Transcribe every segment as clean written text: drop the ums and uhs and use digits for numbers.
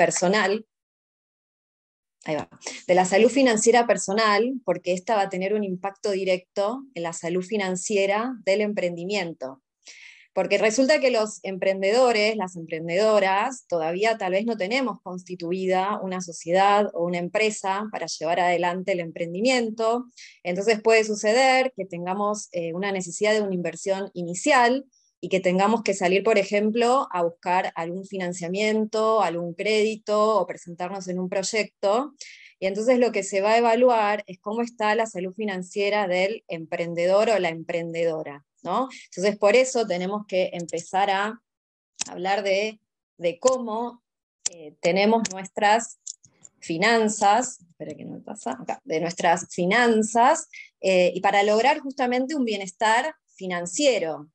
personal, ahí va, de la salud financiera personal, porque esta va a tener un impacto directo en la salud financiera del emprendimiento. Porque resulta que los emprendedores, las emprendedoras, todavía tal vez no tenemos constituida una sociedad o una empresa para llevar adelante el emprendimiento. Entonces puede suceder que tengamos una necesidad de una inversión inicial y que tengamos que salir, por ejemplo, a buscar algún financiamiento, algún crédito o presentarnos en un proyecto. Y entonces lo que se va a evaluar es cómo está la salud financiera del emprendedor o la emprendedora, ¿no? Entonces por eso tenemos que empezar a hablar de cómo tenemos nuestras finanzas, espera que no me pasa, acá, de nuestras finanzas, y para lograr justamente un bienestar financiero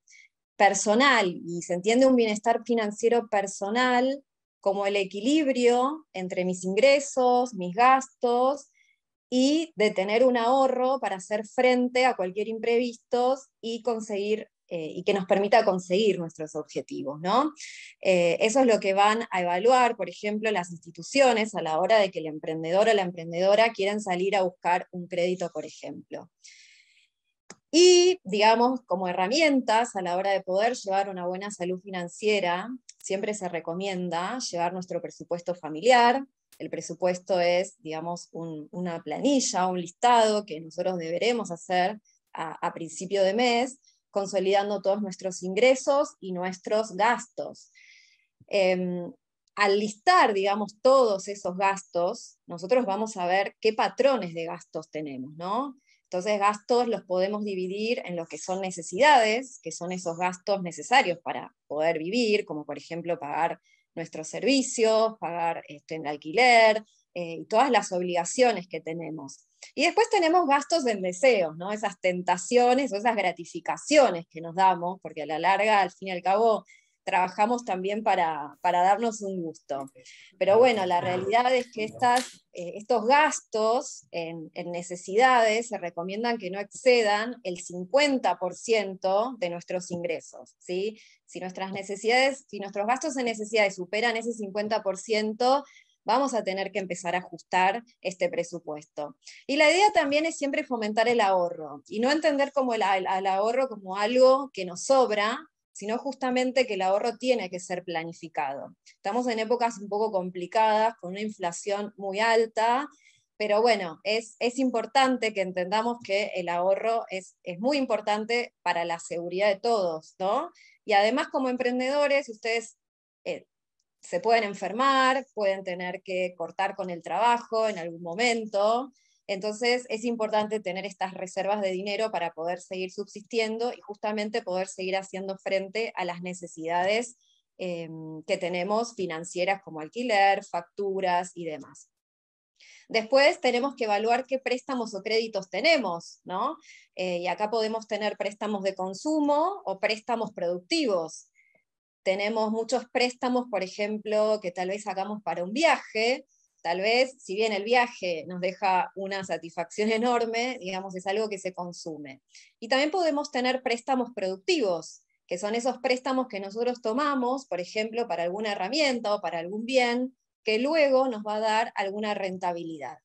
personal, y se entiende un bienestar financiero personal como el equilibrio entre mis ingresos, mis gastos, y de tener un ahorro para hacer frente a cualquier imprevisto y conseguir, y que nos permita conseguir nuestros objetivos, ¿no? Eso es lo que van a evaluar, por ejemplo, las instituciones a la hora de que el emprendedor o la emprendedora quieran salir a buscar un crédito, por ejemplo. Y, digamos, como herramientas a la hora de poder llevar una buena salud financiera, siempre se recomienda llevar nuestro presupuesto familiar. El presupuesto es, digamos, una planilla, un listado que nosotros deberemos hacer a principio de mes, consolidando todos nuestros ingresos y nuestros gastos. Al listar, digamos, todos esos gastos, nosotros vamos a ver qué patrones de gastos tenemos, ¿no? Entonces, gastos los podemos dividir en lo que son necesidades, que son esos gastos necesarios para poder vivir, como por ejemplo pagar nuestros servicios, pagar el alquiler, y todas las obligaciones que tenemos. Y después tenemos gastos en deseos, ¿no? Esas tentaciones o esas gratificaciones que nos damos, porque a la larga, al fin y al cabo, trabajamos también para darnos un gusto. Pero bueno, la realidad es que estos gastos en necesidades se recomiendan que no excedan el 50% de nuestros ingresos, ¿sí? Si nuestros gastos en necesidades superan ese 50%, vamos a tener que empezar a ajustar este presupuesto. Y la idea también es siempre fomentar el ahorro, y no entender como el ahorro como algo que nos sobra, sino justamente que el ahorro tiene que ser planificado. Estamos en épocas un poco complicadas, con una inflación muy alta, pero bueno, es importante que entendamos que el ahorro es muy importante para la seguridad de todos, ¿no? Y además como emprendedores, ustedes se pueden enfermar, pueden tener que cortar con el trabajo en algún momento. Entonces es importante tener estas reservas de dinero para poder seguir subsistiendo y justamente poder seguir haciendo frente a las necesidades que tenemos financieras como alquiler, facturas y demás. Después tenemos que evaluar qué préstamos o créditos tenemos, ¿no? Y acá podemos tener préstamos de consumo o préstamos productivos. Tenemos muchos préstamos, por ejemplo, que tal vez hagamos para un viaje. Tal vez, si bien el viaje nos deja una satisfacción enorme, digamos, es algo que se consume. Y también podemos tener préstamos productivos, que son esos préstamos que nosotros tomamos, por ejemplo, para alguna herramienta o para algún bien, que luego nos va a dar alguna rentabilidad.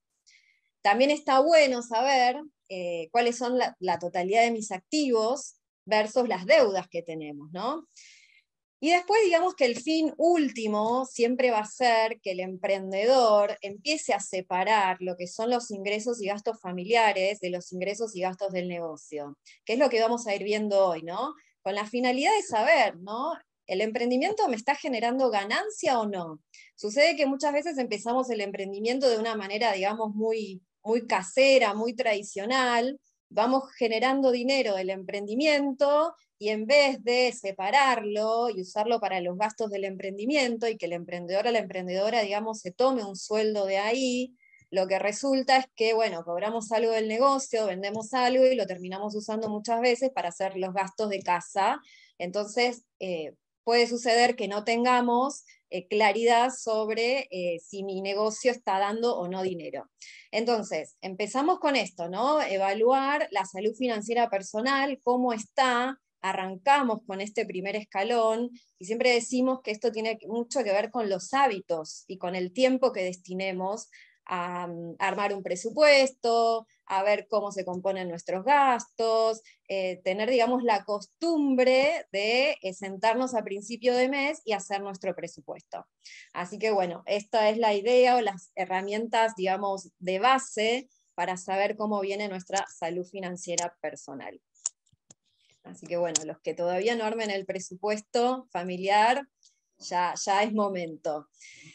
También está bueno saber cuáles son la totalidad de mis activos versus las deudas que tenemos, ¿no? Y después digamos que el fin último siempre va a ser que el emprendedor empiece a separar lo que son los ingresos y gastos familiares de los ingresos y gastos del negocio, que es lo que vamos a ir viendo hoy, ¿no? Con la finalidad de saber, ¿no? ¿El emprendimiento me está generando ganancia o no? Sucede que muchas veces empezamos el emprendimiento de una manera, digamos, muy casera, muy tradicional, vamos generando dinero del emprendimiento, y en vez de separarlo y usarlo para los gastos del emprendimiento y que el emprendedor o la emprendedora, digamos, se tome un sueldo de ahí, lo que resulta es que, bueno, cobramos algo del negocio, vendemos algo y lo terminamos usando muchas veces para hacer los gastos de casa. Entonces, puede suceder que no tengamos claridad sobre si mi negocio está dando o no dinero. Entonces, empezamos con esto, ¿no? Evaluar la salud financiera personal, cómo está, arrancamos con este primer escalón, y siempre decimos que esto tiene mucho que ver con los hábitos y con el tiempo que destinemos a armar un presupuesto, a ver cómo se componen nuestros gastos, tener, digamos, la costumbre de sentarnos a principio de mes y hacer nuestro presupuesto. Así que bueno, esta es la idea o las herramientas, digamos, de base para saber cómo viene nuestra salud financiera personal. Así que bueno, los que todavía no armen el presupuesto familiar, ya es momento.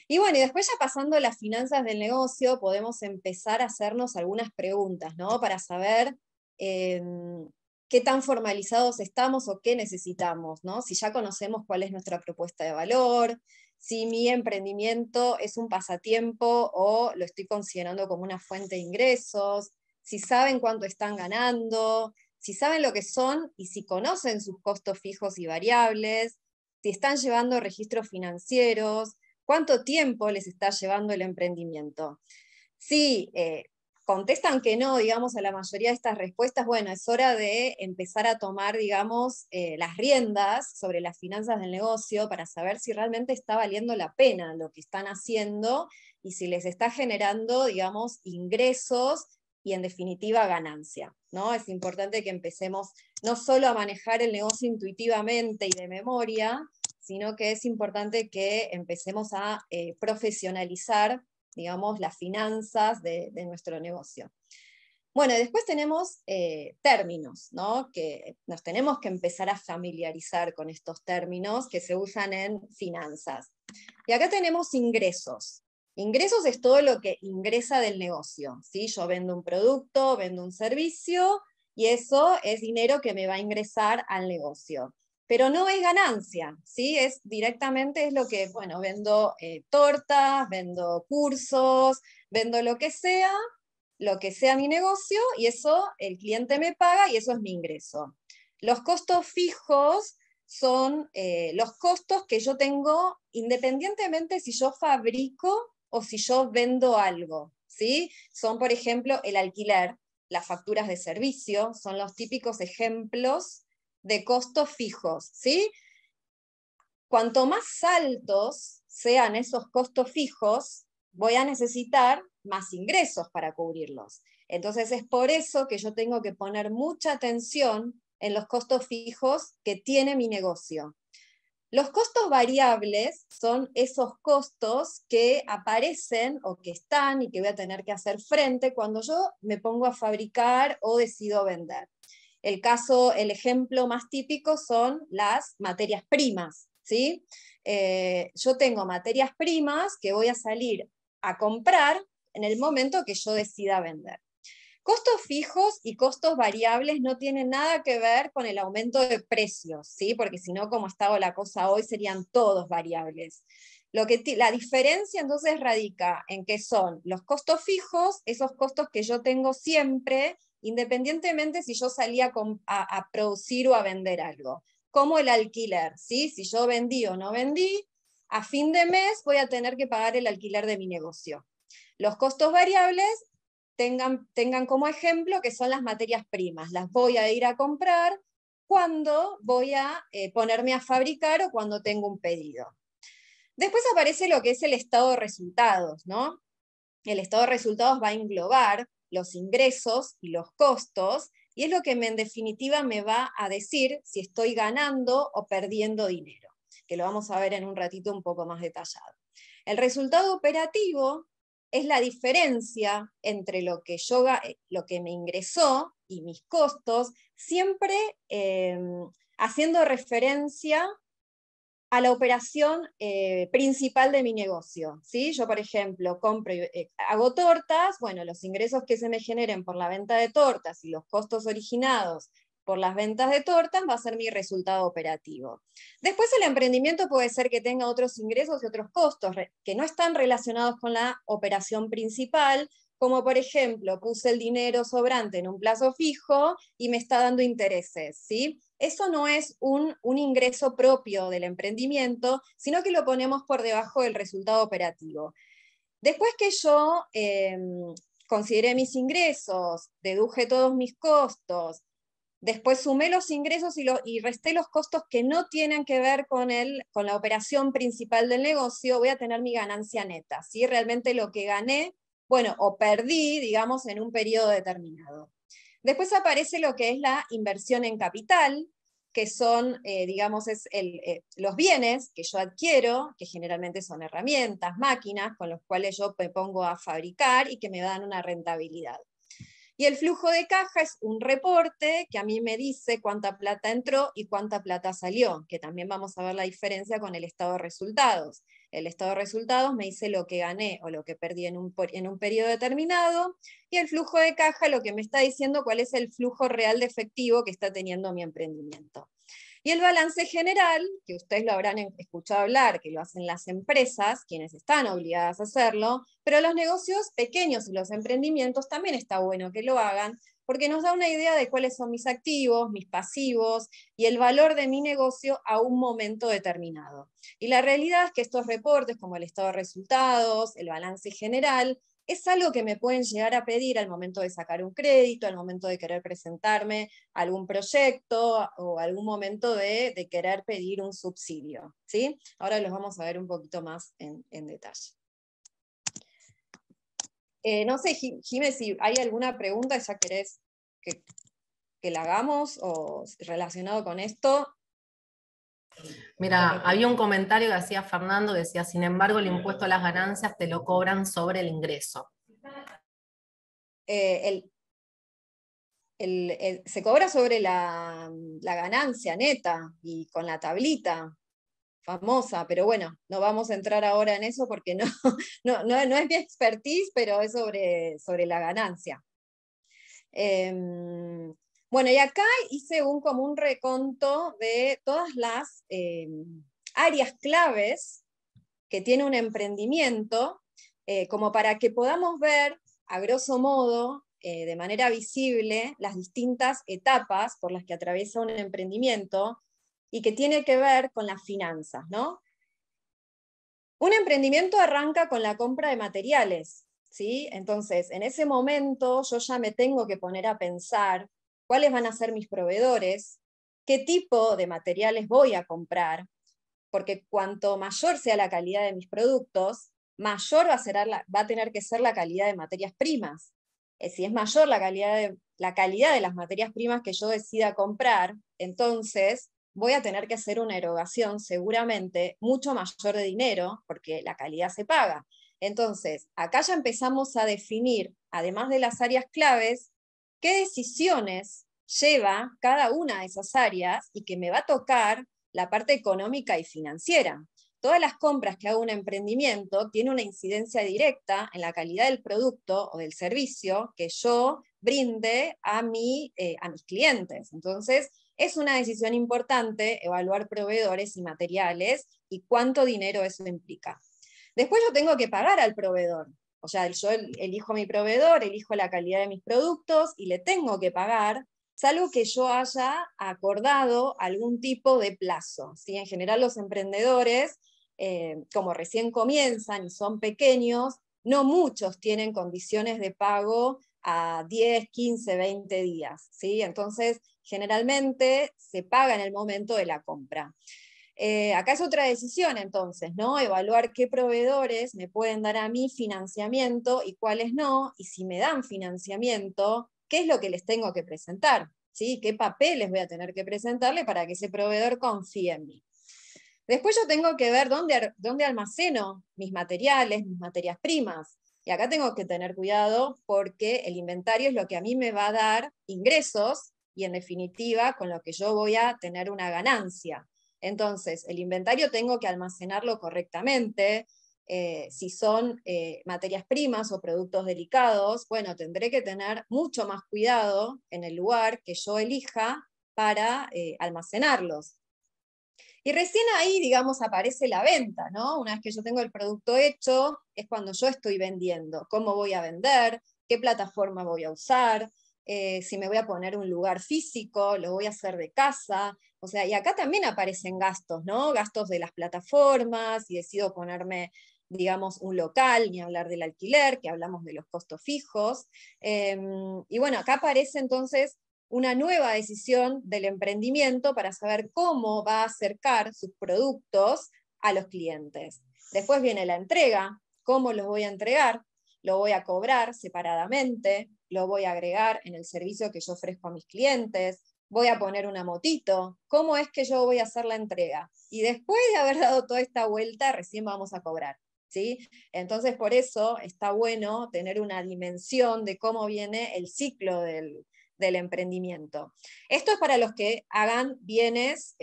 Y bueno, y después ya pasando a las finanzas del negocio, podemos empezar a hacernos algunas preguntas, ¿no? Para saber qué tan formalizados estamos o qué necesitamos, ¿no? Si ya conocemos cuál es nuestra propuesta de valor, si mi emprendimiento es un pasatiempo o lo estoy considerando como una fuente de ingresos, si saben cuánto están ganando, si saben lo que son y si conocen sus costos fijos y variables, si están llevando registros financieros, cuánto tiempo les está llevando el emprendimiento. Si contestan que no, digamos, a la mayoría de estas respuestas, bueno, es hora de empezar a tomar, digamos, las riendas sobre las finanzas del negocio para saber si realmente está valiendo la pena lo que están haciendo y si les está generando, digamos, ingresos y en definitiva ganancia, ¿no? Es importante que empecemos no solo a manejar el negocio intuitivamente y de memoria, sino que es importante que empecemos a profesionalizar, digamos, las finanzas de nuestro negocio. Bueno, después tenemos términos, ¿no? Que nos tenemos que empezar a familiarizar con estos términos que se usan en finanzas. Y acá tenemos ingresos. Ingresos es todo lo que ingresa del negocio, ¿sí? Yo vendo un producto, vendo un servicio, y eso es dinero que me va a ingresar al negocio. Pero no es ganancia, ¿sí? Es directamente es lo que, bueno, vendo tortas, vendo cursos, vendo lo que sea mi negocio, y eso el cliente me paga y eso es mi ingreso. Los costos fijos son los costos que yo tengo independientemente si yo fabrico o si yo vendo algo, ¿sí? Son, por ejemplo, el alquiler, las facturas de servicio, son los típicos ejemplos de costos fijos, ¿sí? Cuanto más altos sean esos costos fijos, voy a necesitar más ingresos para cubrirlos. Entonces es por eso que yo tengo que poner mucha atención en los costos fijos que tiene mi negocio. Los costos variables son esos costos que aparecen o que están y que voy a tener que hacer frente cuando yo me pongo a fabricar o decido vender. El ejemplo más típico son las materias primas, ¿sí? Yo tengo materias primas que voy a salir a comprar en el momento que yo decida vender. Costos fijos y costos variables no tienen nada que ver con el aumento de precios, ¿sí? Porque si no, como estaba la cosa hoy, serían todos variables. La diferencia entonces radica en que son los costos fijos, esos costos que yo tengo siempre, independientemente si yo salía a producir o a vender algo, como el alquiler, ¿sí? Si yo vendí o no vendí, a fin de mes voy a tener que pagar el alquiler de mi negocio. Los costos variables tengan como ejemplo que son las materias primas. Las voy a ir a comprar cuando voy a ponerme a fabricar o cuando tengo un pedido. Después aparece lo que es el estado de resultados, ¿no? El estado de resultados va a englobar los ingresos y los costos, y es lo que en definitiva me va a decir si estoy ganando o perdiendo dinero, que lo vamos a ver en un ratito un poco más detallado. El resultado operativo es la diferencia entre lo que me ingresó y mis costos, siempre haciendo referencia a la operación principal de mi negocio, ¿sí? Yo, por ejemplo, hago tortas, bueno, los ingresos que se me generen por la venta de tortas y los costos originados por las ventas de tortas va a ser mi resultado operativo. Después el emprendimiento puede ser que tenga otros ingresos y otros costos que no están relacionados con la operación principal, como por ejemplo, puse el dinero sobrante en un plazo fijo y me está dando intereses, ¿sí? Eso no es un ingreso propio del emprendimiento, sino que lo ponemos por debajo del resultado operativo. Después que yo consideré mis ingresos, deduje todos mis costos, Después sumé los ingresos y resté los costos que no tienen que ver con la operación principal del negocio, voy a tener mi ganancia neta, ¿sí? Realmente lo que gané, bueno, o perdí, digamos, en un periodo determinado. Después aparece lo que es la inversión en capital, que son, digamos, los bienes que yo adquiero, que generalmente son herramientas, máquinas, con los cuales yo me pongo a fabricar y que me dan una rentabilidad. Y el flujo de caja es un reporte que a mí me dice cuánta plata entró y cuánta plata salió, que también vamos a ver la diferencia con el estado de resultados. El estado de resultados me dice lo que gané o lo que perdí en un periodo determinado, y el flujo de caja lo que me está diciendo cuál es el flujo real de efectivo que está teniendo mi emprendimiento. Y el balance general, que ustedes lo habrán escuchado hablar, que lo hacen las empresas, quienes están obligadas a hacerlo, pero los negocios pequeños y los emprendimientos también está bueno que lo hagan, porque nos da una idea de cuáles son mis activos, mis pasivos y el valor de mi negocio a un momento determinado. Y la realidad es que estos reportes, como el estado de resultados, el balance general, es algo que me pueden llegar a pedir al momento de sacar un crédito, al momento de querer presentarme a algún proyecto o algún momento de querer pedir un subsidio, ¿sí? Ahora los vamos a ver un poquito más en detalle. No sé, Jimé, si hay alguna pregunta, ya querés que la hagamos o relacionado con esto. Mira, había un comentario que hacía Fernando que decía, sin embargo, el impuesto a las ganancias te lo cobran sobre el ingreso. Se cobra sobre la ganancia neta y con la tablita famosa, pero bueno, no vamos a entrar ahora en eso porque no es mi expertise, pero es sobre la ganancia. Bueno, y acá hice como un reconto de todas las áreas claves que tiene un emprendimiento, como para que podamos ver, a grosso modo, de manera visible, las distintas etapas por las que atraviesa un emprendimiento y que tiene que ver con las finanzas, ¿no? Un emprendimiento arranca con la compra de materiales, ¿sí? Entonces, en ese momento yo ya me tengo que poner a pensar cuáles van a ser mis proveedores, qué tipo de materiales voy a comprar, porque cuanto mayor sea la calidad de mis productos, mayor va a tener que ser la calidad de materias primas. Si es mayor la calidad de las materias primas que yo decida comprar, entonces voy a tener que hacer una erogación seguramente mucho mayor de dinero, porque la calidad se paga. Entonces, acá ya empezamos a definir, además de las áreas claves, qué decisiones lleva cada una de esas áreas y que me va a tocar la parte económica y financiera. Todas las compras que hago un emprendimiento tienen una incidencia directa en la calidad del producto o del servicio que yo brinde a mis clientes. Entonces, es una decisión importante evaluar proveedores y materiales y cuánto dinero eso implica. Después yo tengo que pagar al proveedor. O sea, yo elijo mi proveedor, elijo la calidad de mis productos y le tengo que pagar, salvo que yo haya acordado algún tipo de plazo, ¿sí? En general los emprendedores, como recién comienzan y son pequeños, no muchos tienen condiciones de pago a 10, 15, 20 días, ¿sí? Entonces, generalmente se paga en el momento de la compra. Acá es otra decisión entonces, ¿no? Evaluar qué proveedores me pueden dar a mí financiamiento y cuáles no, y si me dan financiamiento, ¿qué es lo que les tengo que presentar? ¿Sí? ¿Qué papeles voy a tener que presentarle para que ese proveedor confíe en mí? Después yo tengo que ver dónde almaceno mis materiales, mis materias primas. Y acá tengo que tener cuidado porque el inventario es lo que a mí me va a dar ingresos y en definitiva con lo que yo voy a tener una ganancia. Entonces, el inventario tengo que almacenarlo correctamente. Si son materias primas o productos delicados, bueno, tendré que tener mucho más cuidado en el lugar que yo elija para almacenarlos. Y recién ahí, digamos, aparece la venta, ¿no? Una vez que yo tengo el producto hecho, es cuando yo estoy vendiendo. ¿Cómo voy a vender? ¿Qué plataforma voy a usar? Si me voy a poner un lugar físico, lo voy a hacer de casa. O sea, y acá también aparecen gastos, ¿no? Gastos de las plataformas, y decido ponerme, digamos, un local, ni hablar del alquiler, que hablamos de los costos fijos. Y bueno, acá aparece entonces una nueva decisión del emprendimiento para saber cómo va a acercar sus productos a los clientes. Después viene la entrega, cómo los voy a entregar, lo voy a cobrar separadamente, lo voy a agregar en el servicio que yo ofrezco a mis clientes, voy a poner una motito, cómo es que yo voy a hacer la entrega. Y después de haber dado toda esta vuelta, recién vamos a cobrar, ¿sí? Entonces, por eso está bueno tener una dimensión de cómo viene el ciclo del emprendimiento. Esto es para los que hagan bienes,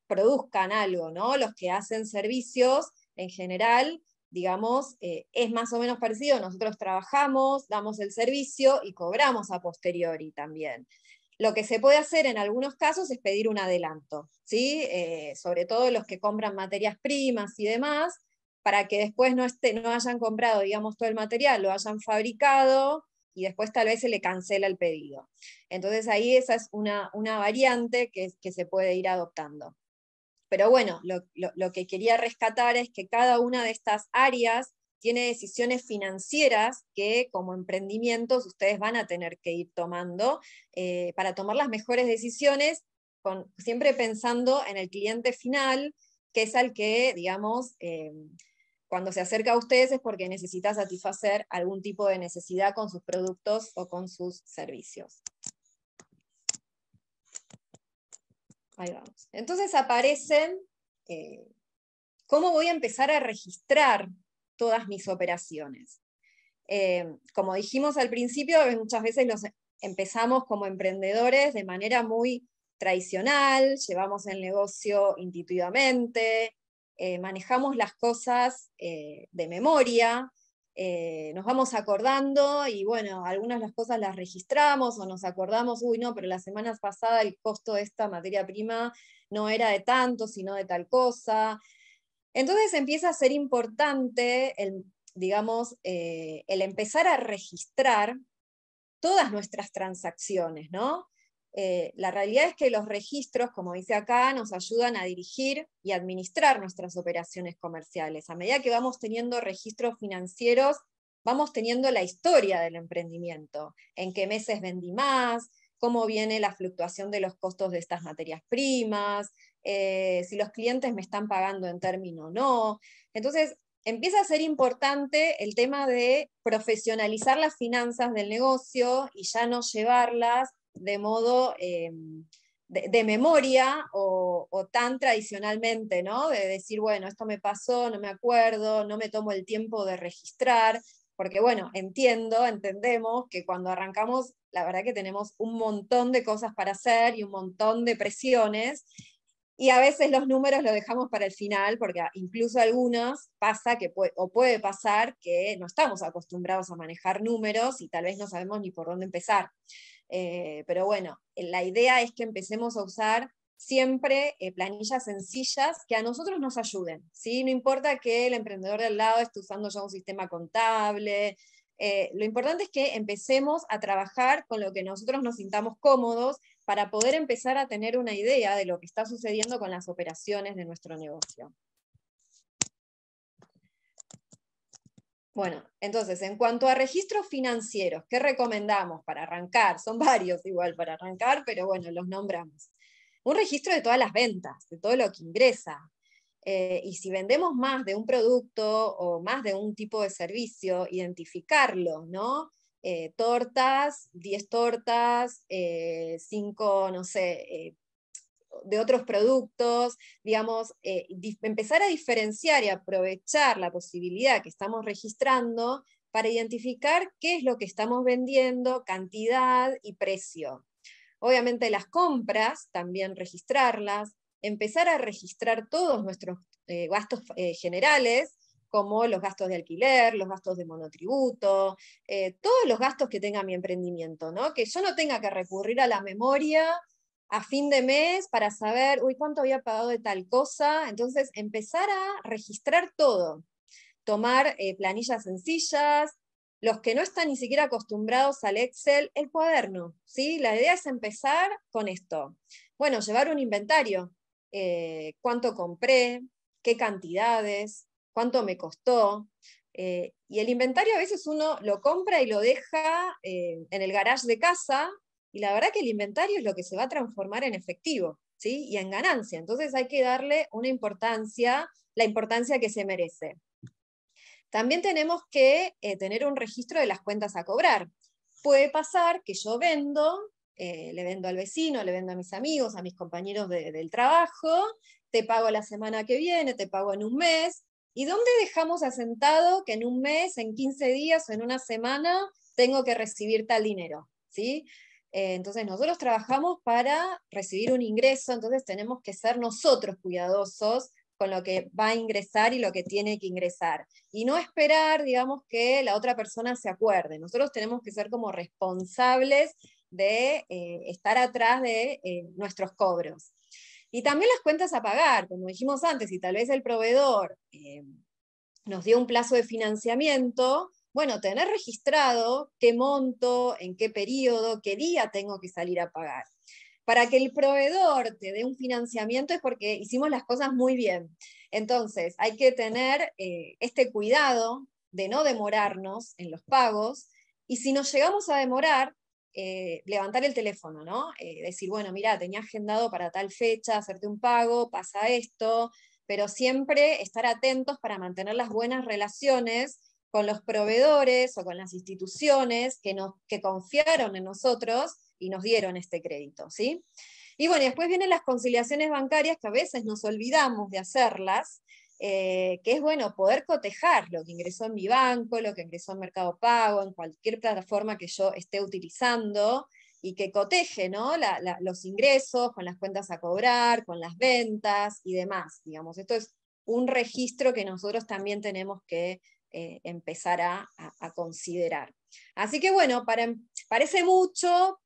produzcan algo, ¿no? Los que hacen servicios, en general, digamos, es más o menos parecido. Nosotros trabajamos, damos el servicio y cobramos a posteriori también. Lo que se puede hacer en algunos casos es pedir un adelanto, ¿sí? Sobre todo los que compran materias primas y demás, para que después no hayan comprado, digamos, todo el material, lo hayan fabricado y después tal vez se le cancela el pedido. Entonces ahí esa es una variante que se puede ir adoptando. Pero bueno, lo que quería rescatar es que cada una de estas áreas tiene decisiones financieras que como emprendimientos ustedes van a tener que ir tomando para tomar las mejores decisiones, siempre pensando en el cliente final, que es al que, digamos, cuando se acerca a ustedes es porque necesita satisfacer algún tipo de necesidad con sus productos o con sus servicios. Ahí vamos. Entonces aparecen, ¿cómo voy a empezar a registrar todas mis operaciones? Como dijimos al principio, muchas veces empezamos como emprendedores de manera muy tradicional, llevamos el negocio intuitivamente, manejamos las cosas de memoria, nos vamos acordando y bueno, algunas de las cosas las registramos o nos acordamos, uy no, pero la semana pasada el costo de esta materia prima no era de tanto, sino de tal cosa. Entonces empieza a ser importante digamos, el empezar a registrar todas nuestras transacciones, ¿no? La realidad es que los registros, como dice acá, nos ayudan a dirigir y administrar nuestras operaciones comerciales. A medida que vamos teniendo registros financieros, vamos teniendo la historia del emprendimiento, en qué meses vendí más, cómo viene la fluctuación de los costos de estas materias primas, si los clientes me están pagando en término o no. Entonces, empieza a ser importante el tema de profesionalizar las finanzas del negocio y ya no llevarlas de modo de memoria o tan tradicionalmente, ¿no? De decir, bueno, esto me pasó, no me acuerdo, no me tomo el tiempo de registrar, porque bueno, entendemos que cuando arrancamos, la verdad que tenemos un montón de cosas para hacer y un montón de presiones, y a veces los números los dejamos para el final, porque incluso algunos pasa que puede pasar que no estamos acostumbrados a manejar números y tal vez no sabemos ni por dónde empezar. Pero bueno, la idea es que empecemos a usar siempre planillas sencillas que a nosotros nos ayuden, ¿sí? No importa que el emprendedor del lado esté usando ya un sistema contable, lo importante es que empecemos a trabajar con lo que nosotros nos sintamos cómodos para poder empezar a tener una idea de lo que está sucediendo con las operaciones de nuestro negocio. Bueno, entonces, en cuanto a registros financieros, ¿qué recomendamos para arrancar? Son varios igual para arrancar, pero bueno, los nombramos. Un registro de todas las ventas, de todo lo que ingresa. Y si vendemos más de un producto o más de un tipo de servicio, identificarlo, ¿no? Tortas, 10 tortas, 5, no sé, de otros productos, digamos, empezar a diferenciar y aprovechar la posibilidad que estamos registrando para identificar qué es lo que estamos vendiendo, cantidad y precio. Obviamente las compras, también registrarlas, empezar a registrar todos nuestros gastos generales, como los gastos de alquiler, los gastos de monotributo, todos los gastos que tenga mi emprendimiento, ¿no? Que yo no tenga que recurrir a la memoria a fin de mes para saber, uy, cuánto había pagado de tal cosa. Entonces, empezar a registrar todo, tomar planillas sencillas, los que no están ni siquiera acostumbrados al Excel, el cuaderno, ¿sí? La idea es empezar con esto. Bueno, llevar un inventario, cuánto compré, qué cantidades, cuánto me costó, y el inventario a veces uno lo compra y lo deja en el garage de casa, y la verdad que el inventario es lo que se va a transformar en efectivo, ¿sí? Y en ganancia. Entonces hay que darle una importancia, la importancia que se merece. También tenemos que tener un registro de las cuentas a cobrar. Puede pasar que yo vendo, le vendo al vecino, le vendo a mis amigos, a mis compañeros del trabajo, te pago la semana que viene, te pago en un mes, ¿y dónde dejamos asentado que en un mes, en 15 días o en una semana tengo que recibir tal dinero? ¿Sí? Entonces nosotros trabajamos para recibir un ingreso, entonces tenemos que ser nosotros cuidadosos con lo que va a ingresar y lo que tiene que ingresar. Y no esperar, digamos, que la otra persona se acuerde. Nosotros tenemos que ser como responsables de estar atrás de nuestros cobros. Y también las cuentas a pagar, como dijimos antes, si tal vez el proveedor nos dio un plazo de financiamiento, bueno, tener registrado qué monto, en qué periodo, qué día tengo que salir a pagar. Para que el proveedor te dé un financiamiento es porque hicimos las cosas muy bien. Entonces, hay que tener este cuidado de no demorarnos en los pagos, y si nos llegamos a demorar, levantar el teléfono, ¿no? Decir, bueno, mira, tenía agendado para tal fecha, hacerte un pago, pasa esto, pero siempre estar atentos para mantener las buenas relaciones con los proveedores o con las instituciones que confiaron en nosotros y nos dieron este crédito, ¿sí? Y bueno, después vienen las conciliaciones bancarias, que a veces nos olvidamos de hacerlas, que es bueno poder cotejar lo que ingresó en mi banco, lo que ingresó en Mercado Pago, en cualquier plataforma que yo esté utilizando, y que coteje, ¿no? Los ingresos con las cuentas a cobrar, con las ventas y demás. Digamos, esto es un registro que nosotros también tenemos que empezar a considerar. Así que bueno, parece mucho,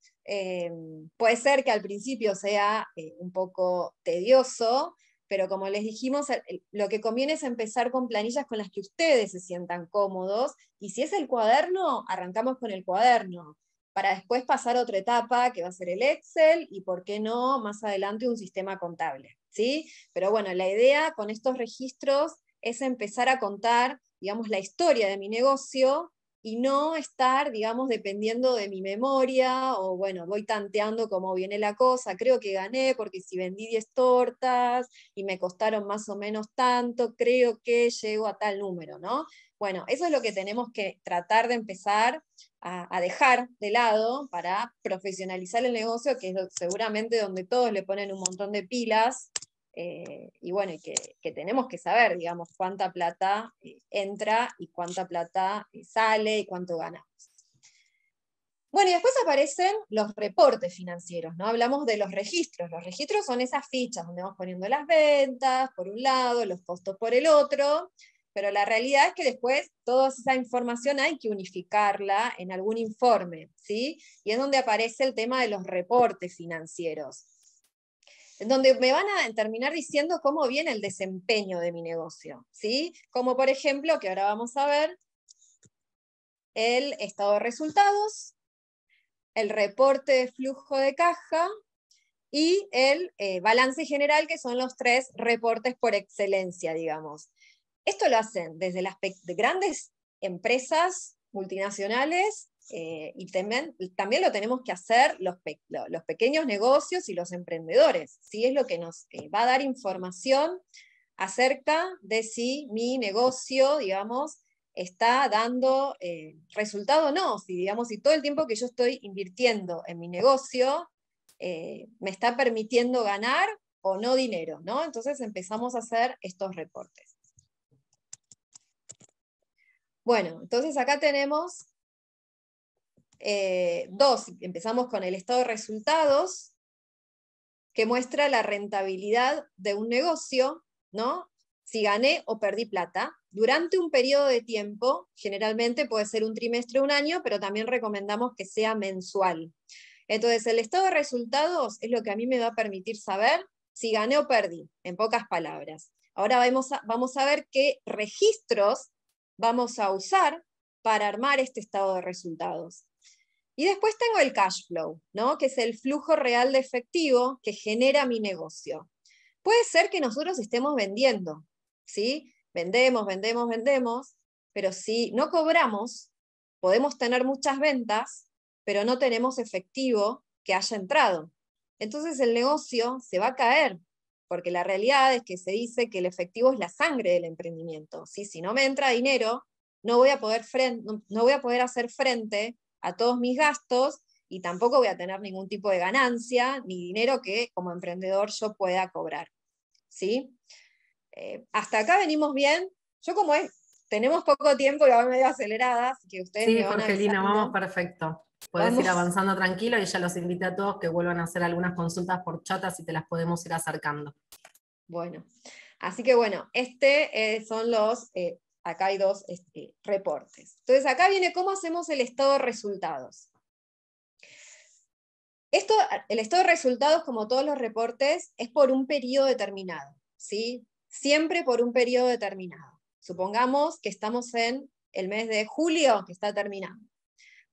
puede ser que al principio sea un poco tedioso, pero como les dijimos, lo que conviene es empezar con planillas con las que ustedes se sientan cómodos, y si es el cuaderno, arrancamos con el cuaderno, para después pasar a otra etapa que va a ser el Excel, y por qué no, más adelante un sistema contable, ¿sí? Pero bueno, la idea con estos registros es empezar a contar, digamos, la historia de mi negocio, y no estar, digamos, dependiendo de mi memoria, o bueno, voy tanteando cómo viene la cosa, creo que gané porque si vendí 10 tortas y me costaron más o menos tanto, creo que llego a tal número, ¿no? Bueno, eso es lo que tenemos que tratar de empezar a dejar de lado para profesionalizar el negocio, que es seguramente donde todos le ponen un montón de pilas, y bueno, y que tenemos que saber, digamos, cuánta plata entra y cuánta plata sale y cuánto ganamos. Bueno, y después aparecen los reportes financieros, ¿no? Hablamos de los registros. Los registros son esas fichas donde vamos poniendo las ventas por un lado, los costos por el otro, pero la realidad es que después toda esa información hay que unificarla en algún informe, ¿sí? Y es donde aparece el tema de los reportes financieros, en donde me van a terminar diciendo cómo viene el desempeño de mi negocio, ¿sí? Como por ejemplo, que ahora vamos a ver, el estado de resultados, el reporte de flujo de caja y el balance general, que son los 3 reportes por excelencia, digamos. Esto lo hacen desde las grandes empresas multinacionales, y también lo tenemos que hacer los pequeños negocios y los emprendedores, ¿sí? Es lo que nos va a dar información acerca de si mi negocio, digamos, está dando resultado o no, si, digamos, si todo el tiempo que yo estoy invirtiendo en mi negocio me está permitiendo ganar o no dinero, ¿no? Entonces empezamos a hacer estos reportes. Bueno, entonces acá tenemos empezamos con el estado de resultados, que muestra la rentabilidad de un negocio, ¿no? Si gané o perdí plata, durante un periodo de tiempo, generalmente puede ser un trimestre o un año, pero también recomendamos que sea mensual. Entonces, el estado de resultados es lo que a mí me va a permitir saber si gané o perdí, en pocas palabras. Ahora vamos a ver qué registros vamos a usar para armar este estado de resultados. Y después tengo el cash flow, ¿no? Que es el flujo real de efectivo que genera mi negocio. Puede ser que nosotros estemos vendiendo, ¿sí? Vendemos, pero si no cobramos, podemos tener muchas ventas, pero no tenemos efectivo que haya entrado. Entonces el negocio se va a caer, porque la realidad es que se dice que el efectivo es la sangre del emprendimiento, ¿sí? Si no me entra dinero, no voy a poder hacer frente a todos mis gastos y tampoco voy a tener ningún tipo de ganancia ni dinero que como emprendedor yo pueda cobrar, ¿sí? Hasta acá venimos bien. Yo como tenemos poco tiempo y vamos medio aceleradas, que ustedes Sí, me van Jorgelina, vamos avisando. perfecto. Puedes ir Vamos, avanzando tranquilo y ya los invité a todos que vuelvan a hacer algunas consultas por chat, así te las podemos ir acercando. bueno. Así que bueno, son acá hay dos reportes. Entonces acá viene cómo hacemos el estado de resultados. El estado de resultados, como todos los reportes, es por un periodo determinado, ¿sí? Siempre por un periodo determinado. Supongamos que estamos en el mes de julio, que está terminando.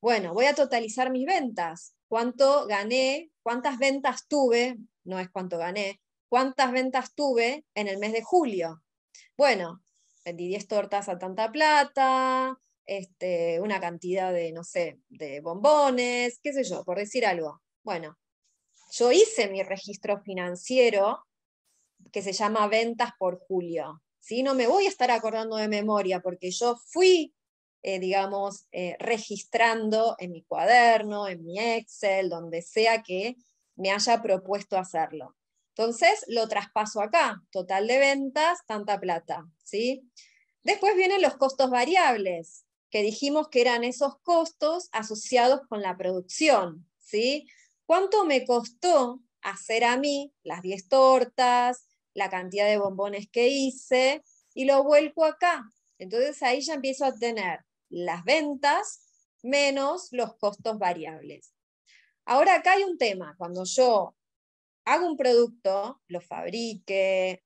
Bueno, voy a totalizar mis ventas. ¿Cuánto gané? ¿Cuántas ventas tuve? No es cuánto gané. ¿Cuántas ventas tuve en el mes de julio? Bueno, vendí 10 tortas a tanta plata, una cantidad de, no sé, de bombones, qué sé yo, por decir algo. Bueno, yo hice mi registro financiero que se llama ventas por julio. ¿Sí? No me voy a estar acordando de memoria porque yo fui, registrando en mi cuaderno, en mi Excel, donde sea que me haya propuesto hacerlo. Entonces lo traspaso acá, total de ventas, tanta plata. ¿Sí? Después vienen los costos variables, que dijimos que eran esos costos asociados con la producción. ¿Sí? ¿Cuánto me costó hacer a mí las 10 tortas, la cantidad de bombones que hice, y lo vuelco acá? Entonces ahí ya empiezo a tener las ventas menos los costos variables. Ahora acá hay un tema, cuando yo hago un producto, lo fabrique,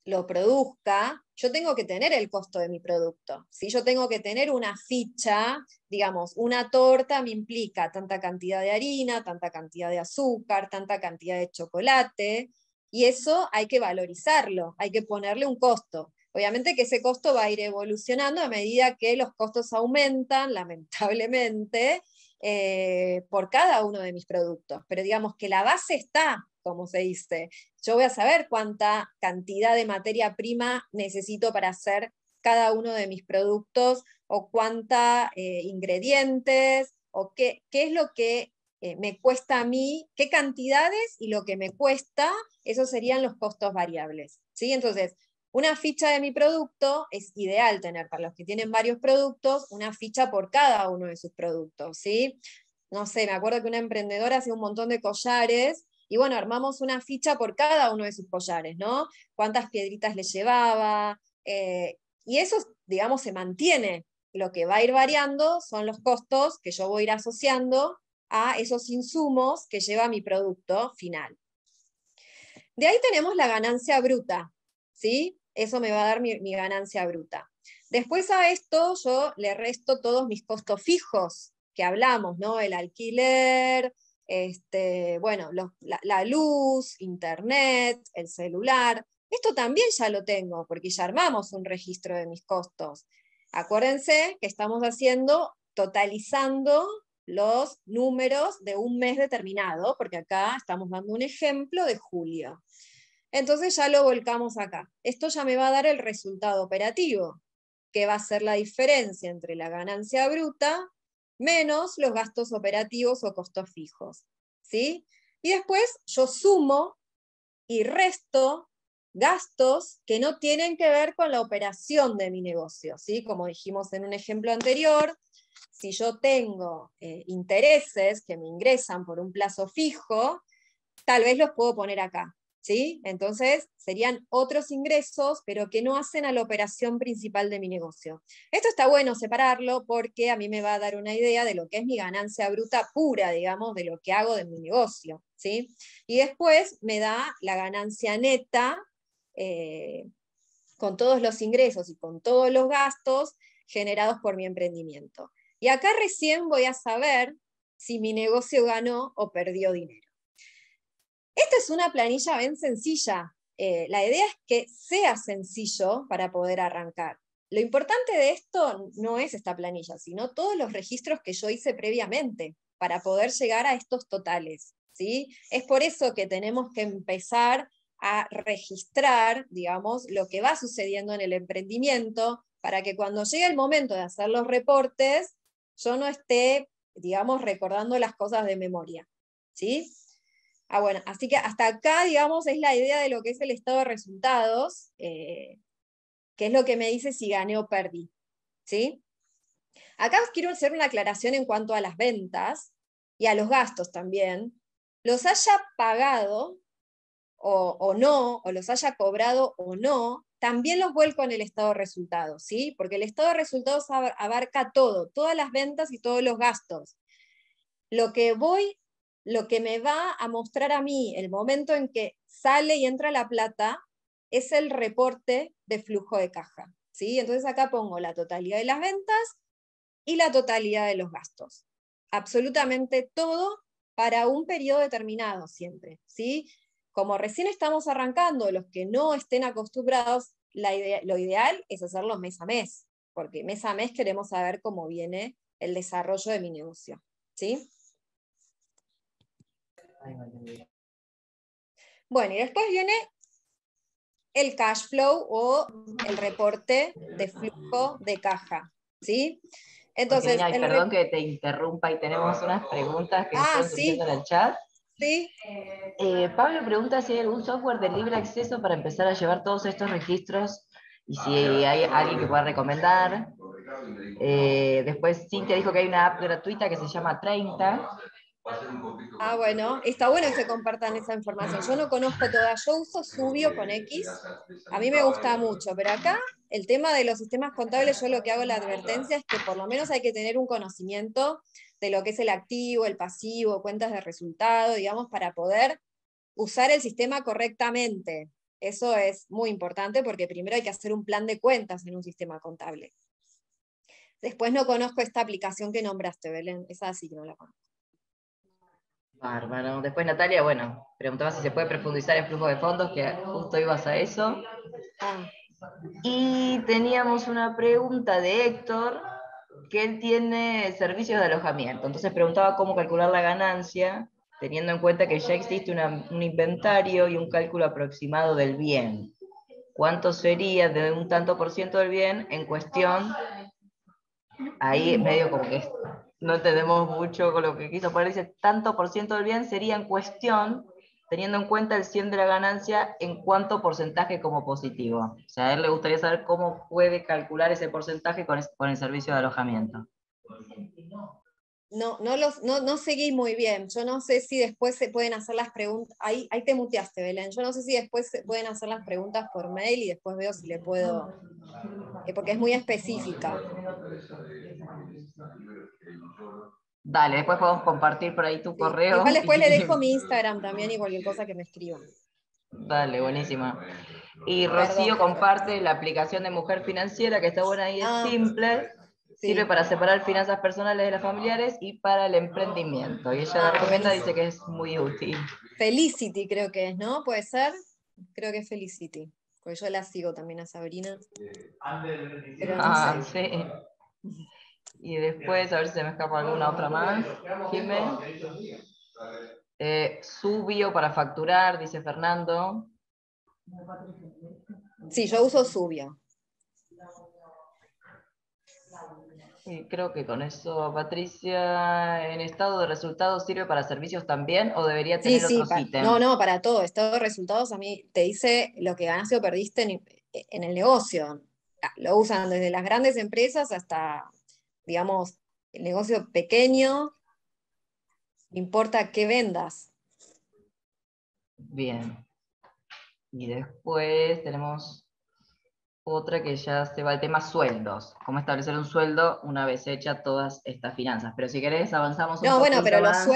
lo produzca, yo tengo que tener el costo de mi producto. ¿Sí? Yo tengo que tener una ficha, digamos, una torta me implica tanta cantidad de harina, tanta cantidad de azúcar, tanta cantidad de chocolate, y eso hay que valorizarlo, hay que ponerle un costo. Obviamente que ese costo va a ir evolucionando a medida que los costos aumentan, lamentablemente, por cada uno de mis productos. Pero digamos que la base está, como se dice. Yo voy a saber cuánta cantidad de materia prima necesito para hacer cada uno de mis productos, o cuánta ingredientes, o qué es lo que me cuesta a mí, qué cantidades y lo que me cuesta, esos serían los costos variables. ¿Sí? Entonces, una ficha de mi producto es ideal tener para los que tienen varios productos, una ficha por cada uno de sus productos. ¿Sí? No sé, me acuerdo que una emprendedora hacía un montón de collares y bueno, armamos una ficha por cada uno de sus collares, ¿no? Cuántas piedritas le llevaba, y eso, digamos, se mantiene. Lo que va a ir variando son los costos que yo voy a ir asociando a esos insumos que lleva mi producto final. De ahí tenemos la ganancia bruta, ¿sí? Eso me va a dar mi ganancia bruta. Después a esto yo le resto todos mis costos fijos que hablamos, ¿no? El alquiler, bueno, la luz, internet, el celular. Esto también ya lo tengo, porque ya armamos un registro de mis costos. Acuérdense que estamos totalizando los números de un mes determinado, porque acá estamos dando un ejemplo de julio. Entonces ya lo volcamos acá. Esto ya me va a dar el resultado operativo, que va a ser la diferencia entre la ganancia bruta menos los gastos operativos o costos fijos. ¿Sí? Y después yo sumo y resto gastos que no tienen que ver con la operación de mi negocio. ¿Sí? Como dijimos en un ejemplo anterior, si yo tengo intereses que me ingresan por un plazo fijo, tal vez los puedo poner acá. ¿Sí? Entonces serían otros ingresos, pero que no hacen a la operación principal de mi negocio. Esto está bueno separarlo porque a mí me va a dar una idea de lo que es mi ganancia bruta pura, digamos, de lo que hago de mi negocio. ¿Sí? Y después me da la ganancia neta, con todos los ingresos y con todos los gastos generados por mi emprendimiento. Y acá recién voy a saber si mi negocio ganó o perdió dinero. Esta es una planilla bien sencilla. La idea es que sea sencillo para poder arrancar. Lo importante de esto no es esta planilla, sino todos los registros que yo hice previamente. para poder llegar a estos totales, ¿sí? Es por eso que tenemos que empezar a registrar, digamos, lo que va sucediendo en el emprendimiento, para que cuando llegue el momento de hacer los reportes, yo no esté, digamos, recordando las cosas de memoria, ¿sí? Bueno, así que hasta acá, digamos, es la idea de lo que es el estado de resultados, que es lo que me dice si gané o perdí, ¿sí? Acá quiero hacer una aclaración en cuanto a las ventas y a los gastos también. Los haya pagado o no, o los haya cobrado o no, también los vuelco en el estado de resultados, ¿sí? Porque el estado de resultados abarca todo, todas las ventas y todos los gastos. Lo que me va a mostrar a mí el momento en que sale y entra la plata es el reporte de flujo de caja, ¿sí? Entonces acá pongo la totalidad de las ventas y la totalidad de los gastos. Absolutamente todo para un periodo determinado siempre, ¿sí? Como recién estamos arrancando, los que no estén acostumbrados, lo ideal es hacerlo mes a mes, porque mes a mes queremos saber cómo viene el desarrollo de mi negocio, ¿sí? Bueno, y después viene el cash flow o el reporte de flujo de caja, ¿sí? Entonces, Ay, perdón que te interrumpa y tenemos unas preguntas que fueron surgiendo sí, en el chat. sí. Pablo pregunta si hay algún software de libre acceso para empezar a llevar todos estos registros y si hay alguien que pueda recomendar. Después Cintia dijo que hay una app gratuita que se llama 30. Bueno, está bueno que se compartan esa información. Yo no conozco todas, yo uso Subio con X, a mí me gusta mucho, pero acá el tema de los sistemas contables, yo lo que hago la advertencia es que por lo menos hay que tener un conocimiento de lo que es el activo, el pasivo, cuentas de resultado, digamos, para poder usar el sistema correctamente. Eso es muy importante porque primero hay que hacer un plan de cuentas en un sistema contable. Después no conozco esta aplicación que nombraste, Belén, esa sí que no la conozco. Bárbaro. Después Natalia, bueno, preguntaba si se puede profundizar en flujo de fondos, que justo ibas a eso. Y teníamos una pregunta de Héctor, que él tiene servicios de alojamiento. Entonces preguntaba cómo calcular la ganancia, teniendo en cuenta que ya existe un inventario y un cálculo aproximado del bien. ¿Cuánto sería de un tanto por ciento del bien en cuestión? Ahí medio como que no entendemos mucho con lo que quiso poner, dice tanto por ciento del bien sería en cuestión, teniendo en cuenta el 100 de la ganancia en cuánto porcentaje como positivo. O sea, a él le gustaría saber cómo puede calcular ese porcentaje con el servicio de alojamiento. No seguí muy bien. Yo no sé si después se pueden hacer las preguntas. Ahí te muteaste, Belén. Yo no sé si después se pueden hacer las preguntas por mail y después veo si le puedo. Porque es muy específica. Dale, después podemos compartir por ahí tu Sí. correo. Igual después le dejo mi Instagram también y cualquier cosa que me escriban. Dale, buenísima. Y Perdón. Rocío comparte la aplicación de Mujer Financiera, que está buena y es simple. Sí. Sirve para separar finanzas personales de las familiares y para el emprendimiento. Y ella la recomienda, Buenísimo. dice que es muy útil. Felicity creo que es, ¿no? ¿Puede ser? Creo que es Felicity. Porque yo la sigo también a Sabrina. Pero no sé. Sí. Y después, a ver si se me escapa alguna otra más. Jimé. Subio para facturar, dice Fernando. Sí, yo uso Subio. Y creo que con eso, Patricia, ¿en estado de resultados sirve para servicios también o debería tener Sí, otros ítems? no, para todo. Estado de resultados a mí te dice lo que ganaste o perdiste en el negocio. Lo usan desde las grandes empresas hasta, digamos, el negocio pequeño, no importa qué vendas. Bien. Y después tenemos otra que ya se va al tema sueldos. Cómo establecer un sueldo una vez hecha todas estas finanzas. Pero si querés, avanzamos un No, bueno, poquito pero más.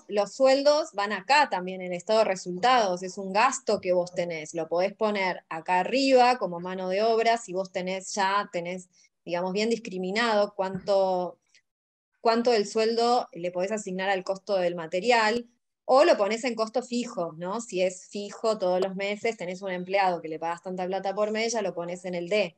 los sueldos van acá también en estado de resultados. Es un gasto que vos tenés. Lo podés poner acá arriba como mano de obra si vos tenés, digamos, bien discriminado cuánto del sueldo le podés asignar al costo del material, o lo pones en costo fijo, ¿no? Si es fijo todos los meses, tenés un empleado que le pagas tanta plata por mes, ya lo pones en el D.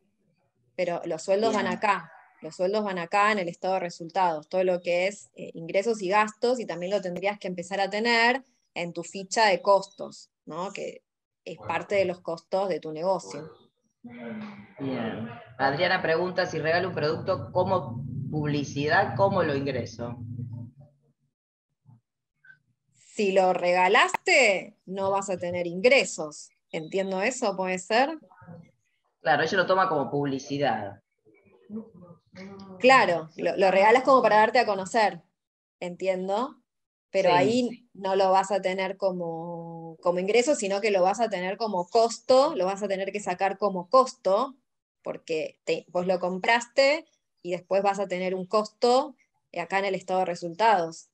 Pero los sueldos van Bien. acá. Los sueldos van acá en el estado de resultados, todo lo que es ingresos y gastos, y también lo tendrías que empezar a tener en tu ficha de costos, ¿no? Que es parte de los costos de tu negocio. Bien. Adriana pregunta si regalo un producto como publicidad, ¿cómo lo ingreso? Si lo regalaste, no vas a tener ingresos. ¿Entiendo eso? ¿Puede ser? Claro, ella lo toma como publicidad. Claro, lo regalas como para darte a conocer, entiendo, pero Sí, ahí no lo vas a tener como ingreso, sino que lo vas a tener como costo, lo vas a tener que sacar como costo, porque vos lo compraste y después vas a tener un costo acá en el estado de resultados.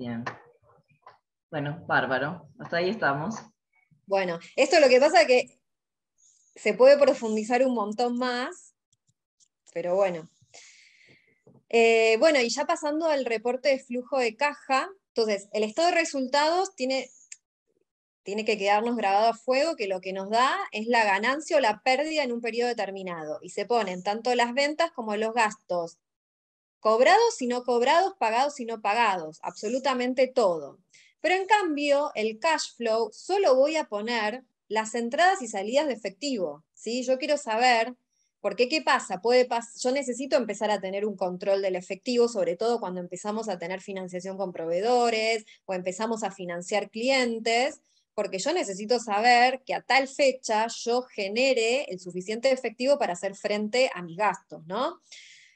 bien. Bueno, bárbaro. Hasta ahí estamos. Bueno, esto lo que pasa es que se puede profundizar un montón más, pero bueno. Bueno, y ya pasando al reporte de flujo de caja, entonces, el estado de resultados tiene que quedarnos grabado a fuego que lo que nos da es la ganancia o la pérdida en un periodo determinado. Y se ponen tanto las ventas como los gastos, cobrados y no cobrados, pagados y no pagados, absolutamente todo. Pero en cambio, el cash flow solo voy a poner las entradas y salidas de efectivo, ¿sí? Yo quiero saber, porque ¿qué pasa? Yo necesito empezar a tener un control del efectivo, sobre todo cuando empezamos a tener financiación con proveedores o empezamos a financiar clientes, porque yo necesito saber que a tal fecha yo genere el suficiente efectivo para hacer frente a mis gastos, ¿no?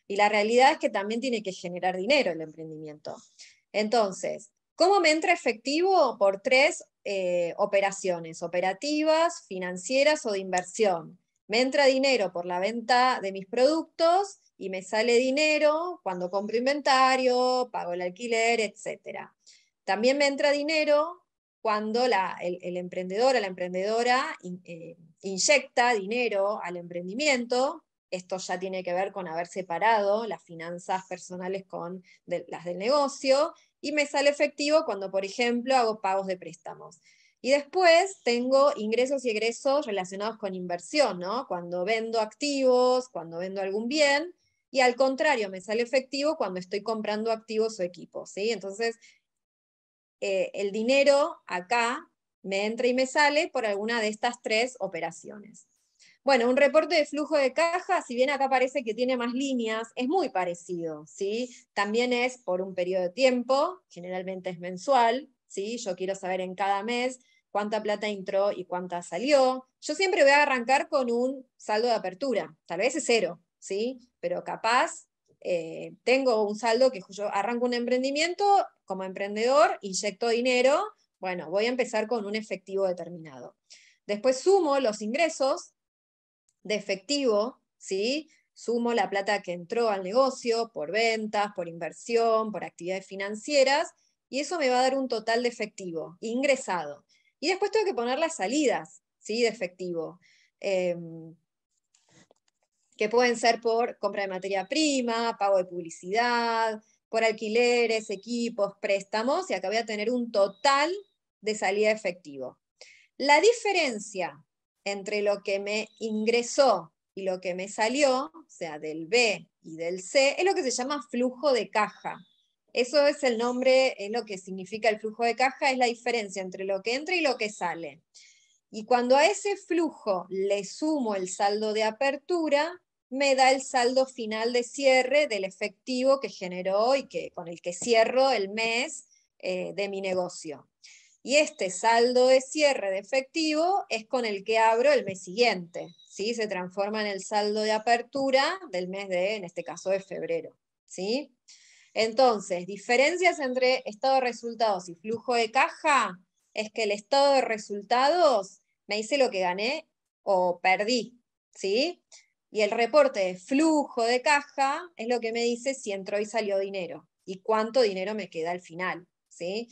Y la realidad es que también tiene que generar dinero el emprendimiento. Entonces, ¿cómo me entra efectivo? Por tres operaciones, operativas, financieras o de inversión. Me entra dinero por la venta de mis productos y me sale dinero cuando compro inventario, pago el alquiler, etc. También me entra dinero cuando el emprendedor o la emprendedora inyecta dinero al emprendimiento. Esto ya tiene que ver con haber separado las finanzas personales las del negocio, y me sale efectivo cuando, por ejemplo, hago pagos de préstamos. Y después tengo ingresos y egresos relacionados con inversión, ¿no? Cuando vendo activos, cuando vendo algún bien, y al contrario, me sale efectivo cuando estoy comprando activos o equipos, ¿sí? Entonces, el dinero acá me entra y me sale por alguna de estas tres operaciones. Bueno, un reporte de flujo de caja, si bien acá parece que tiene más líneas, es muy parecido, ¿sí? También es por un periodo de tiempo, generalmente es mensual, ¿sí? Yo quiero saber en cada mes cuánta plata entró y cuánta salió. Yo siempre voy a arrancar con un saldo de apertura, tal vez es cero, ¿sí? Pero capaz tengo un saldo que yo arranco un emprendimiento, como emprendedor, inyecto dinero, bueno, voy a empezar con un efectivo determinado. Después sumo los ingresos de efectivo, ¿sí? Sumo la plata que entró al negocio por ventas, por inversión, por actividades financieras, y eso me va a dar un total de efectivo ingresado. Y después tengo que poner las salidas, ¿sí? De efectivo, que pueden ser por compra de materia prima, pago de publicidad, por alquileres, equipos, préstamos, y acá voy a tener un total de salida de efectivo. La diferencia entre lo que me ingresó y lo que me salió, o sea, del B y del C, es lo que se llama flujo de caja. Eso es el nombre, es lo que significa el flujo de caja, es la diferencia entre lo que entra y lo que sale. Y cuando a ese flujo le sumo el saldo de apertura, me da el saldo final de cierre del efectivo que generó y con el que cierro el mes de mi negocio. Y este saldo de cierre de efectivo es con el que abro el mes siguiente, ¿sí? Se transforma en el saldo de apertura del mes en este caso, de febrero, ¿sí? Entonces, diferencias entre estado de resultados y flujo de caja es que el estado de resultados me dice lo que gané o perdí, ¿sí? Y el reporte de flujo de caja es lo que me dice si entró y salió dinero y cuánto dinero me queda al final, ¿sí?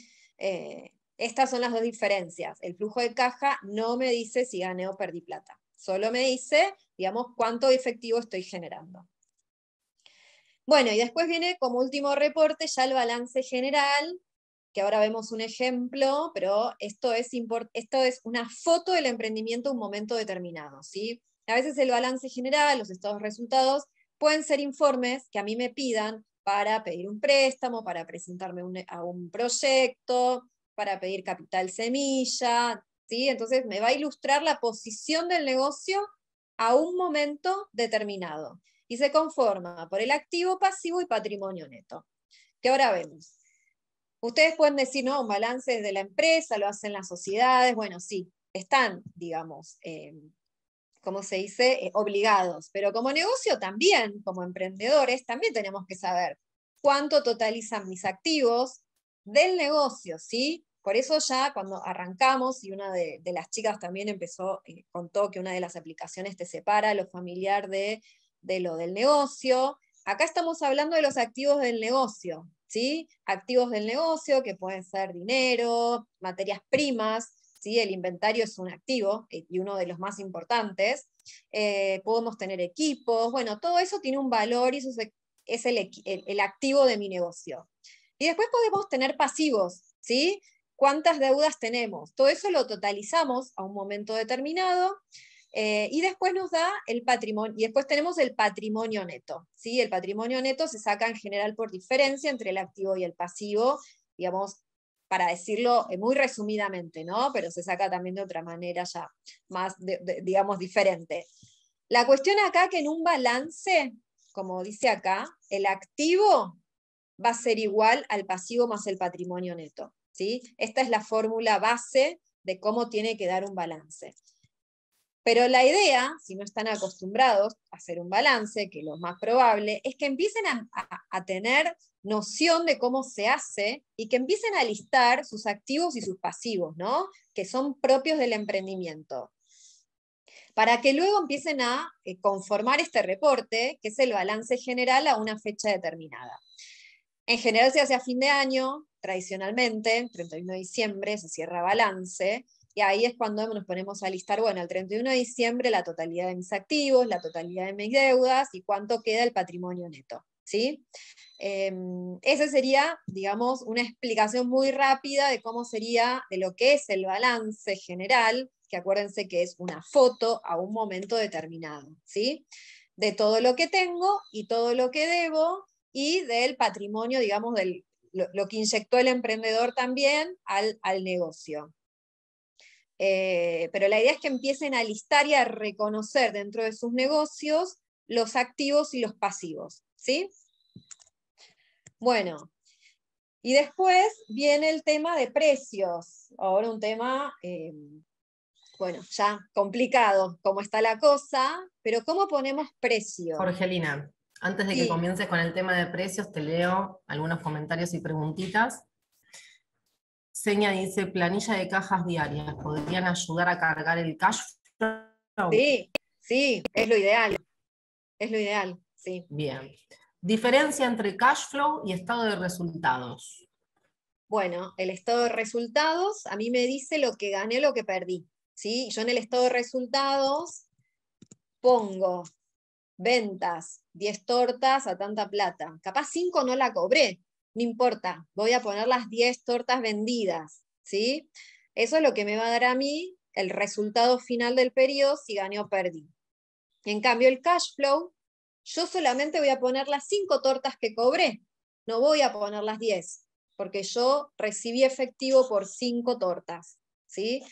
Estas son las dos diferencias. El flujo de caja no me dice si gané o perdí plata, solo me dice, digamos, cuánto efectivo estoy generando. Bueno, y después viene como último reporte ya el balance general, que ahora vemos un ejemplo, pero esto es una foto del emprendimiento en un momento determinado, ¿sí? A veces el balance general, los estados de resultados, pueden ser informes que a mí me pidan para pedir un préstamo, para presentarme a un proyecto, para pedir capital semilla, ¿sí? Entonces me va a ilustrar la posición del negocio a un momento determinado. Y se conforma por el activo, pasivo y patrimonio neto. Que ahora vemos. Ustedes pueden decir, no, un balance de la empresa, lo hacen las sociedades, bueno, sí, están, digamos, ¿cómo se dice? Obligados. Pero como negocio también, como emprendedores, también tenemos que saber cuánto totalizan mis activos del negocio, ¿sí? Por eso ya cuando arrancamos, y una de las chicas también empezó, contó que una de las aplicaciones te separa lo familiar de lo del negocio. Acá estamos hablando de los activos del negocio, ¿sí? Activos del negocio que pueden ser dinero, materias primas, ¿sí? El inventario es un activo y uno de los más importantes. Podemos tener equipos, bueno, todo eso tiene un valor y eso es el activo de mi negocio. Y después podemos tener pasivos, ¿sí? ¿Cuántas deudas tenemos? Todo eso lo totalizamos a un momento determinado y después nos da el patrimonio, y después tenemos el patrimonio neto, ¿sí? El patrimonio neto se saca en general por diferencia entre el activo y el pasivo, digamos, para decirlo muy resumidamente, ¿no? Pero se saca también de otra manera ya más, digamos, diferente. La cuestión acá que en un balance, como dice acá, el activo va a ser igual al pasivo más el patrimonio neto, ¿sí? Esta es la fórmula base de cómo tiene que dar un balance. Pero la idea, si no están acostumbrados a hacer un balance, que lo más probable, es que empiecen a tener noción de cómo se hace y que empiecen a listar sus activos y sus pasivos, ¿no? Que son propios del emprendimiento. Para que luego empiecen a conformar este reporte, que es el balance general a una fecha determinada. En general se hace a fin de año, tradicionalmente, 31 de diciembre se cierra balance, y ahí es cuando nos ponemos a listar, bueno, el 31 de diciembre la totalidad de mis activos, la totalidad de mis deudas y cuánto queda el patrimonio neto, ¿sí? Esa sería, digamos, una explicación muy rápida de cómo sería, de lo que es el balance general, que acuérdense que es una foto a un momento determinado, ¿sí? De todo lo que tengo y todo lo que debo, y del patrimonio, digamos, lo que inyectó el emprendedor también al negocio. Pero la idea es que empiecen a listar y a reconocer dentro de sus negocios los activos y los pasivos, ¿sí? Bueno, y después viene el tema de precios. Ahora un tema, bueno, ya complicado cómo está la cosa, pero ¿cómo ponemos precio? Jorgelina, antes de que Sí. comiences con el tema de precios, te leo algunos comentarios y preguntitas. Seña dice, planilla de cajas diarias, ¿podrían ayudar a cargar el cash flow? Sí, sí, es lo ideal. Es lo ideal, sí. Bien. Diferencia entre cash flow y estado de resultados. Bueno, el estado de resultados a mí me dice lo que gané, lo que perdí, ¿sí? Yo en el estado de resultados pongo ventas, 10 tortas a tanta plata. Capaz 5 no la cobré, no importa, voy a poner las 10 tortas vendidas, ¿sí? Eso es lo que me va a dar a mí el resultado final del periodo si gané o perdí. En cambio, el cash flow, yo solamente voy a poner las 5 tortas que cobré, no voy a poner las 10, porque yo recibí efectivo por 5 tortas, ¿sí?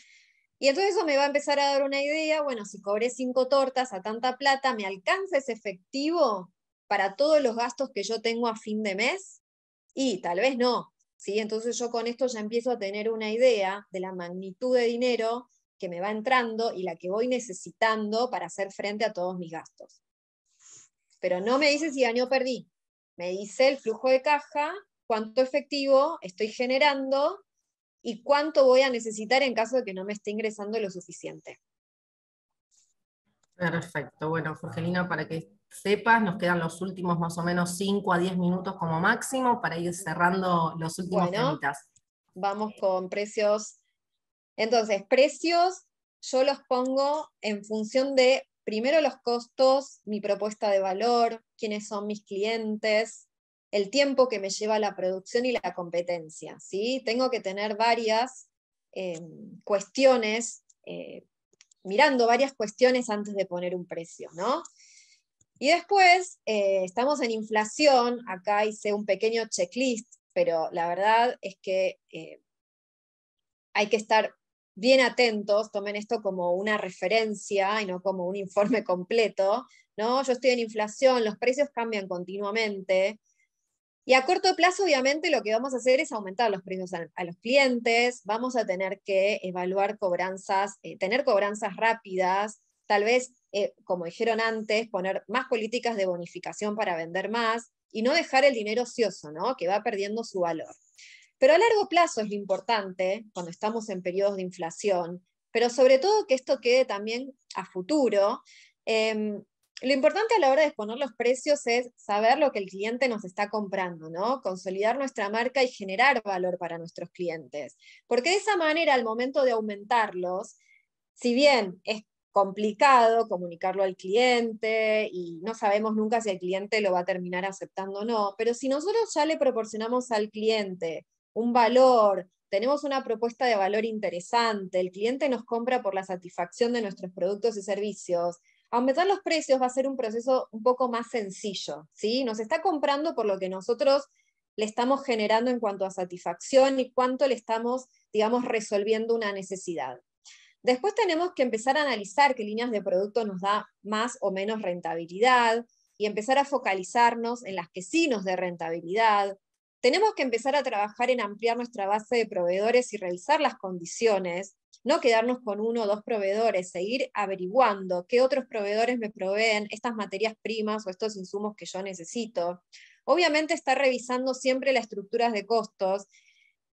Y entonces eso me va a empezar a dar una idea, bueno, si cobré 5 tortas a tanta plata, ¿me alcanza ese efectivo para todos los gastos que yo tengo a fin de mes? Y tal vez no, ¿sí? Entonces yo con esto ya empiezo a tener una idea de la magnitud de dinero que me va entrando y la que voy necesitando para hacer frente a todos mis gastos. Pero no me dice si gané o perdí, me dice el flujo de caja, cuánto efectivo estoy generando y cuánto voy a necesitar en caso de que no me esté ingresando lo suficiente. Perfecto. Bueno, Jorgelina, para que sepas, nos quedan los últimos más o menos 5 a 10 minutos como máximo para ir cerrando los últimos temitas. Vamos con precios. Entonces, precios yo los pongo en función de, primero los costos, mi propuesta de valor, quiénes son mis clientes, el tiempo que me lleva la producción y la competencia, ¿sí? Tengo que tener varias cuestiones mirando varias cuestiones antes de poner un precio, ¿no? Y después, estamos en inflación, acá hice un pequeño checklist, pero la verdad es que hay que estar bien atentos, tomen esto como una referencia y no como un informe completo, ¿no? Yo estoy en inflación, los precios cambian continuamente, y a corto plazo, obviamente, lo que vamos a hacer es aumentar los precios a los clientes, vamos a tener que evaluar cobranzas, tener cobranzas rápidas, tal vez, como dijeron antes, poner más políticas de bonificación para vender más, y no dejar el dinero ocioso, ¿no? Que va perdiendo su valor. Pero a largo plazo es lo importante, cuando estamos en periodos de inflación, pero sobre todo que esto quede también a futuro. Lo importante a la hora de exponer los precios es saber lo que el cliente nos está comprando, ¿no? Consolidar nuestra marca y generar valor para nuestros clientes. Porque de esa manera, al momento de aumentarlos, si bien es complicado comunicarlo al cliente y no sabemos nunca si el cliente lo va a terminar aceptando o no, pero si nosotros ya le proporcionamos al cliente un valor, tenemos una propuesta de valor interesante, el cliente nos compra por la satisfacción de nuestros productos y servicios, aumentar los precios va a ser un proceso un poco más sencillo, ¿sí? Nos está comprando por lo que nosotros le estamos generando en cuanto a satisfacción y cuánto le estamos, digamos, resolviendo una necesidad. Después tenemos que empezar a analizar qué líneas de producto nos da más o menos rentabilidad y empezar a focalizarnos en las que sí nos dé rentabilidad. Tenemos que empezar a trabajar en ampliar nuestra base de proveedores y revisar las condiciones, no quedarnos con uno o dos proveedores, seguir averiguando qué otros proveedores me proveen estas materias primas o estos insumos que yo necesito. Obviamente estar revisando siempre las estructuras de costos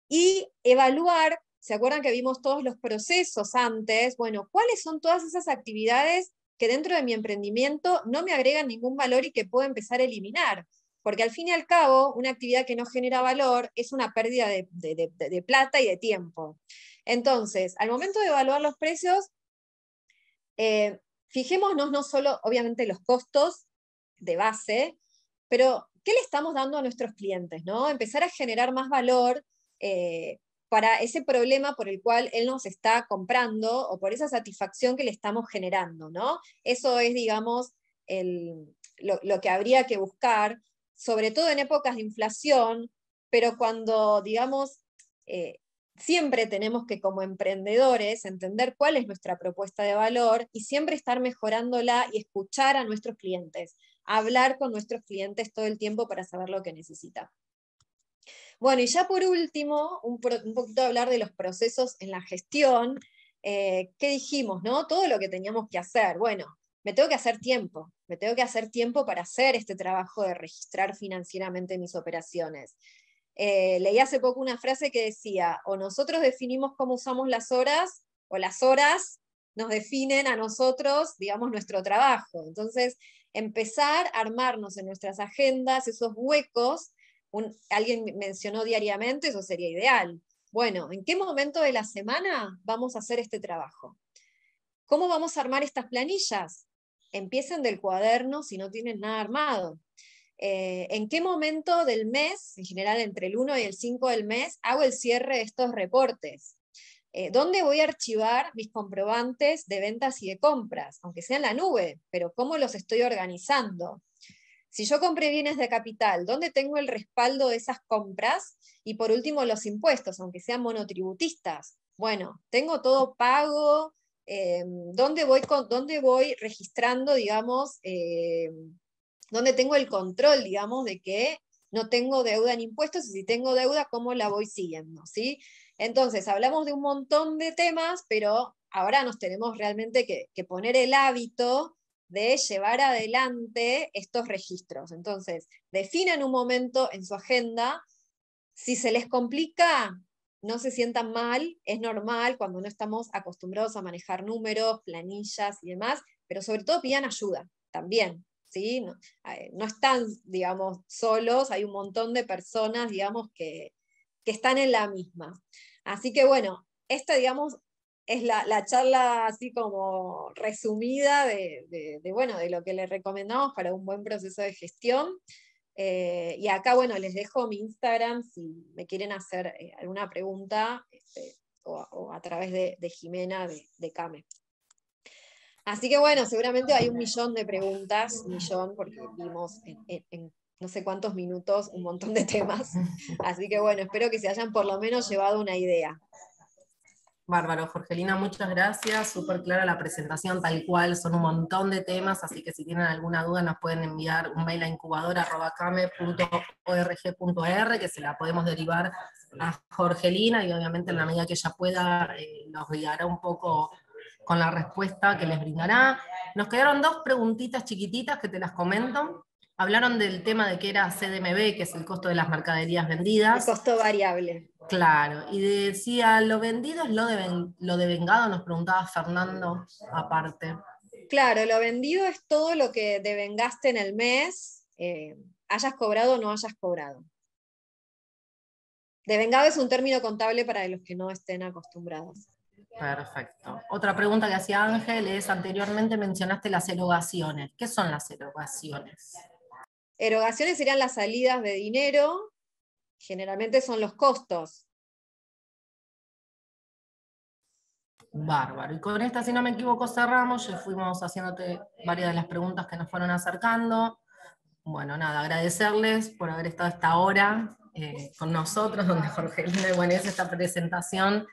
y evaluar. ¿Se acuerdan que vimos todos los procesos antes? Bueno, ¿cuáles son todas esas actividades que dentro de mi emprendimiento no me agregan ningún valor y que puedo empezar a eliminar? Porque al fin y al cabo, una actividad que no genera valor es una pérdida de plata y de tiempo. Entonces, al momento de evaluar los precios, fijémonos no solo, obviamente, los costos de base, pero ¿qué le estamos dando a nuestros clientes, ¿no? Empezar a generar más valor para ese problema por el cual él nos está comprando o por esa satisfacción que le estamos generando, ¿no? Eso es, digamos, lo que habría que buscar, sobre todo en épocas de inflación, pero cuando, digamos, siempre tenemos que, como emprendedores, entender cuál es nuestra propuesta de valor y siempre estar mejorándola y escuchar a nuestros clientes, hablar con nuestros clientes todo el tiempo para saber lo que necesitan. Bueno, y ya por último, un poquito hablar de los procesos en la gestión. ¿Qué dijimos, no? Todo lo que teníamos que hacer. Bueno, me tengo que hacer tiempo para hacer este trabajo de registrar financieramente mis operaciones. Leí hace poco una frase que decía, o nosotros definimos cómo usamos las horas, o las horas nos definen a nosotros, digamos, nuestro trabajo. Entonces, empezar a armarnos en nuestras agendas esos huecos. Alguien mencionó diariamente, eso sería ideal. Bueno, ¿en qué momento de la semana vamos a hacer este trabajo? ¿Cómo vamos a armar estas planillas? Empiecen del cuaderno si no tienen nada armado. ¿En qué momento del mes, en general entre el 1 y el 5 del mes, hago el cierre de estos reportes? ¿Dónde voy a archivar mis comprobantes de ventas y de compras? Aunque sea en la nube, pero ¿cómo los estoy organizando? Si yo compré bienes de capital, ¿dónde tengo el respaldo de esas compras? Y por último, los impuestos, aunque sean monotributistas. Bueno, tengo todo pago. ¿Dónde voy registrando, digamos, dónde tengo el control, digamos, de que no tengo deuda en impuestos, y si tengo deuda, ¿cómo la voy siguiendo? ¿Sí? Entonces, hablamos de un montón de temas, pero ahora nos tenemos realmente que poner el hábito de llevar adelante estos registros. Entonces, definan un momento en su agenda. Si se les complica, no se sientan mal, es normal cuando no estamos acostumbrados a manejar números, planillas y demás, pero sobre todo pidan ayuda también. ¿Sí? No están, digamos, solos, hay un montón de personas, digamos, que están en la misma. Así que bueno, esta, digamos, es la charla así como resumida bueno, de lo que les recomendamos para un buen proceso de gestión. Y acá, bueno, les dejo mi Instagram si me quieren hacer alguna pregunta, o a través de Jimena de Came. Así que bueno, seguramente hay 1.000.000 de preguntas, porque vimos en no sé cuántos minutos un montón de temas. Así que bueno, espero que se hayan por lo menos llevado una idea. Bárbaro, Jorgelina, muchas gracias, súper clara la presentación, tal cual, son un montón de temas, así que si tienen alguna duda nos pueden enviar un mail a incubadora@came.org.ar, que se la podemos derivar a Jorgelina, y obviamente en la medida que ella pueda, nos guiará un poco con la respuesta que les brindará. Nos quedaron 2 preguntitas chiquititas que te las comento. Hablaron del tema de que era CDMB, que es el costo de las mercaderías vendidas. El costo variable. Claro, y decía, ¿lo vendido es lo de vengado? Nos preguntaba Fernando aparte. Claro, lo vendido es todo lo que devengaste en el mes, hayas cobrado o no hayas cobrado. Devengado es un término contable para los que no estén acostumbrados. Perfecto. Otra pregunta que hacía Ángel es, anteriormente mencionaste las erogaciones. ¿Qué son las erogaciones? Erogaciones serían las salidas de dinero, generalmente son los costos. Bárbaro. Y con esta, si no me equivoco, cerramos. Ya fuimos haciéndote varias de las preguntas que nos fueron acercando. Bueno, nada, agradecerles por haber estado esta hora con nosotros, donde Jorgelina hizo esta presentación.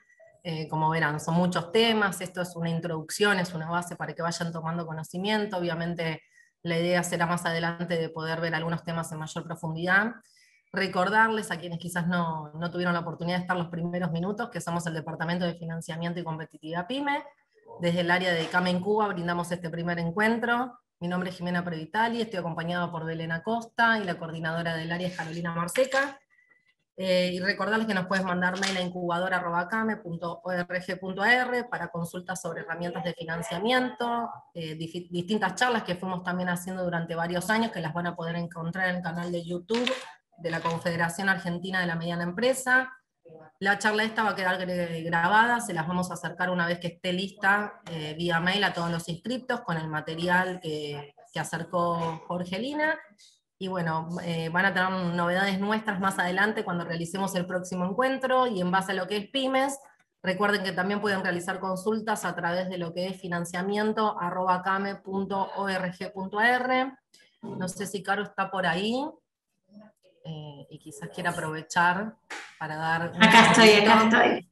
Como verán, son muchos temas, esto es una introducción, es una base para que vayan tomando conocimiento. Obviamente la idea será más adelante de poder ver algunos temas en mayor profundidad. Recordarles a quienes quizás no tuvieron la oportunidad de estar los primeros minutos, que somos el Departamento de Financiamiento y Competitividad PYME. Desde el área de CAME en Cuba brindamos este primer encuentro. Mi nombre es Jimena Previtali, estoy acompañada por Belén Acosta y la coordinadora del área es Carolina Marseca. Y recordarles que nos puedes mandar mail a incubadora@came.org.ar para consultas sobre herramientas de financiamiento, distintas charlas que fuimos también haciendo durante varios años, que las van a poder encontrar en el canal de YouTube de la Confederación Argentina de la Mediana Empresa. La charla esta va a quedar grabada, se las vamos a acercar una vez que esté lista vía mail a todos los inscriptos con el material que acercó Jorgelina. Y bueno, van a tener novedades nuestras más adelante cuando realicemos el próximo encuentro, y en base a lo que es pymes, recuerden que también pueden realizar consultas a través de lo que es financiamiento@came.org.ar. No sé si Caro está por ahí, y quizás quiera aprovechar para dar... Acá estoy.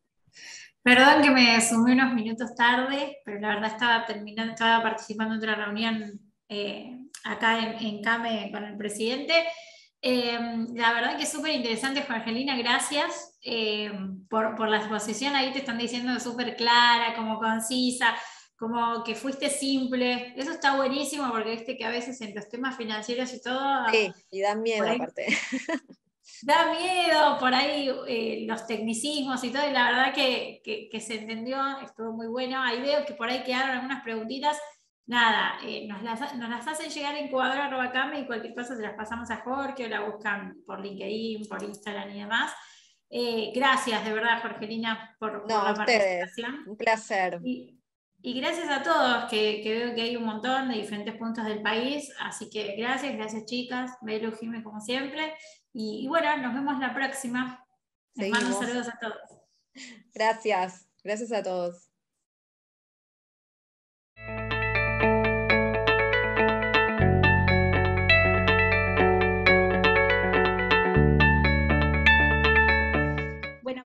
Perdón que me sumé unos minutos tarde, pero la verdad estaba participando en otra reunión acá en CAME con el presidente. La verdad que es súper interesante, Jorgelina, gracias por la exposición. Ahí te están diciendo súper clara, como concisa, como que fuiste simple. Eso está buenísimo porque viste que a veces en los temas financieros y todo... Sí, y da miedo aparte. Da miedo por ahí los tecnicismos y todo, y la verdad que se entendió, estuvo muy bueno. Ahí veo que por ahí quedaron algunas preguntitas. Nada, nos las hacen llegar a incubadora@came y cualquier cosa se las pasamos a Jorge o la buscan por LinkedIn, por Instagram y demás. Gracias de verdad, Jorgelina, por la participación. Un placer. Y gracias a todos, que veo que hay un montón de diferentes puntos del país, así que gracias chicas, Belu, Jimé como siempre, y bueno, nos vemos la próxima. Les mando saludos a todos. Gracias a todos.